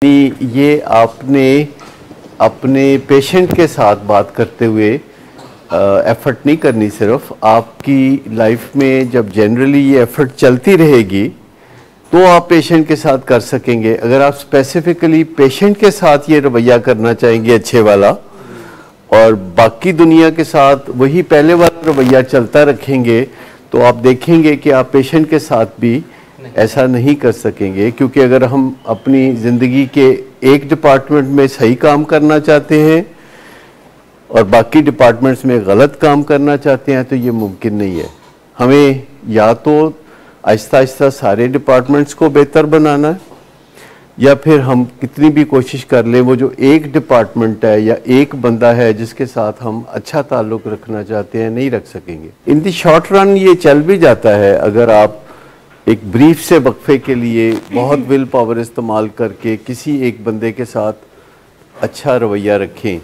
ये आपने अपने पेशेंट के साथ बात करते हुए एफर्ट नहीं करनी, सिर्फ आपकी लाइफ में जब जनरली ये एफर्ट चलती रहेगी तो आप पेशेंट के साथ कर सकेंगे। अगर आप स्पेसिफिकली पेशेंट के साथ ये रवैया करना चाहेंगे अच्छे वाला और बाकी दुनिया के साथ वही पहले वाला रवैया चलता रखेंगे तो आप देखेंगे कि आप पेशेंट के साथ भी ऐसा नहीं कर सकेंगे। क्योंकि अगर हम अपनी ज़िंदगी के एक डिपार्टमेंट में सही काम करना चाहते हैं और बाकी डिपार्टमेंट्स में गलत काम करना चाहते हैं तो ये मुमकिन नहीं है। हमें या तो आहिस्ता आहिस्ता सारे डिपार्टमेंट्स को बेहतर बनाना है या फिर हम कितनी भी कोशिश कर लें वो जो एक डिपार्टमेंट है या एक बंदा है जिसके साथ हम अच्छा ताल्लुक़ रखना चाहते हैं नहीं रख सकेंगे। इन दी शॉर्ट रन ये चल भी जाता है अगर आप एक ब्रीफ से वक्फे के लिए बहुत विल पावर इस्तेमाल करके किसी एक बंदे के साथ अच्छा रवैया रखें।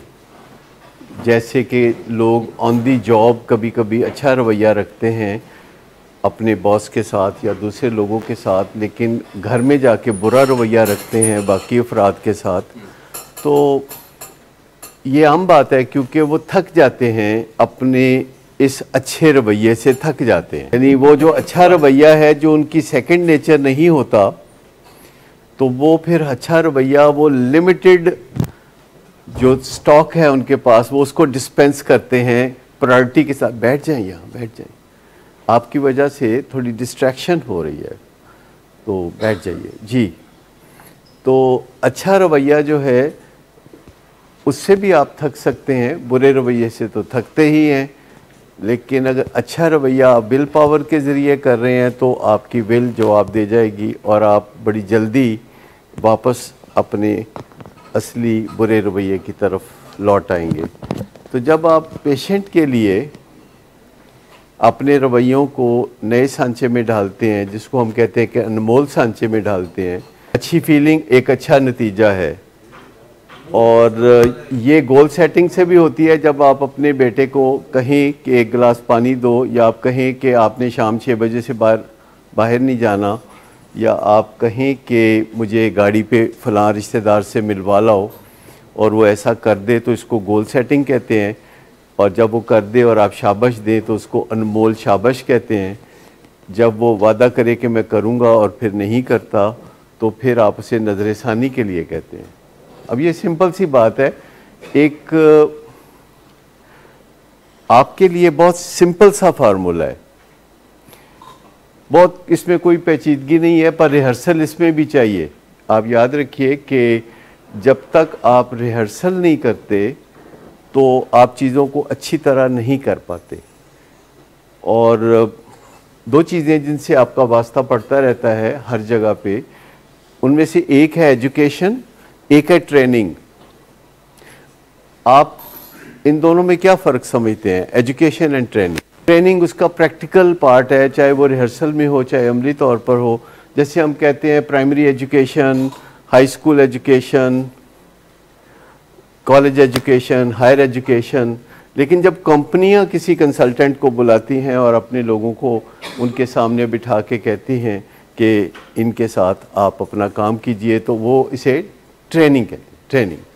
जैसे कि लोग ऑन दी जॉब कभी कभी अच्छा रवैया रखते हैं अपने बॉस के साथ या दूसरे लोगों के साथ, लेकिन घर में जाके बुरा रवैया रखते हैं बाकी अफराद के साथ, तो ये आम बात है क्योंकि वो थक जाते हैं, अपने इस अच्छे रवैये से थक जाते हैं। यानी वो जो अच्छा रवैया है जो उनकी सेकंड नेचर नहीं होता तो वो फिर अच्छा रवैया वो लिमिटेड जो स्टॉक है उनके पास वो उसको डिस्पेंस करते हैं प्रायोरिटी के साथ। बैठ जाएं, यहाँ बैठ जाएं, आपकी वजह से थोड़ी डिस्ट्रैक्शन हो रही है तो बैठ जाइए जी। तो अच्छा रवैया जो है उससे भी आप थक सकते हैं, बुरे रवैये से तो थकते ही हैं, लेकिन अगर अच्छा रवैया आप विल पावर के ज़रिए कर रहे हैं तो आपकी विल जवाब दे जाएगी और आप बड़ी जल्दी वापस अपने असली बुरे रवैये की तरफ लौट आएंगे। तो जब आप पेशेंट के लिए अपने रवैयों को नए सांचे में डालते हैं, जिसको हम कहते हैं कि अनमोल सांचे में डालते हैं, अच्छी फीलिंग एक अच्छा नतीजा है। और ये गोल सेटिंग से भी होती है। जब आप अपने बेटे को कहें कि एक गिलास पानी दो या आप कहें कि आपने शाम 6 बजे से बाहर नहीं जाना, या आप कहें कि मुझे गाड़ी पे फ़लाँ रिश्तेदार से मिलवा लाओ और वो ऐसा कर दे तो इसको गोल सेटिंग कहते हैं। और जब वो कर दे और आप शाबाश दें तो उसको अनमोल शाबाश कहते हैं। जब वो वादा करे कि मैं करूँगा और फिर नहीं करता तो फिर आप उसे नज़र-ए-सानी के लिए कहते हैं। अब ये सिंपल सी बात है, एक आपके लिए बहुत सिंपल सा फार्मूला है, बहुत इसमें कोई पेचीदगी नहीं है, पर रिहर्सल इसमें भी चाहिए। आप याद रखिए कि जब तक आप रिहर्सल नहीं करते तो आप चीज़ों को अच्छी तरह नहीं कर पाते। और दो चीज़ें जिनसे आपका वास्ता पड़ता रहता है हर जगह पे, उनमें से एक है एजुकेशन, एक है ट्रेनिंग। आप इन दोनों में क्या फ़र्क समझते हैं, एजुकेशन एंड ट्रेनिंग? ट्रेनिंग उसका प्रैक्टिकल पार्ट है, चाहे वो रिहर्सल में हो चाहे अमली तौर पर हो। जैसे हम कहते हैं primary education, high school education, college education, higher education. लेकिन जब कंपनियां किसी कंसल्टेंट को बुलाती हैं और अपने लोगों को उनके सामने बिठा के कहती हैं कि इनके साथ आप अपना काम कीजिए, तो वो इसे ट्रेनिंग कहते हैं, ट्रेनिंग।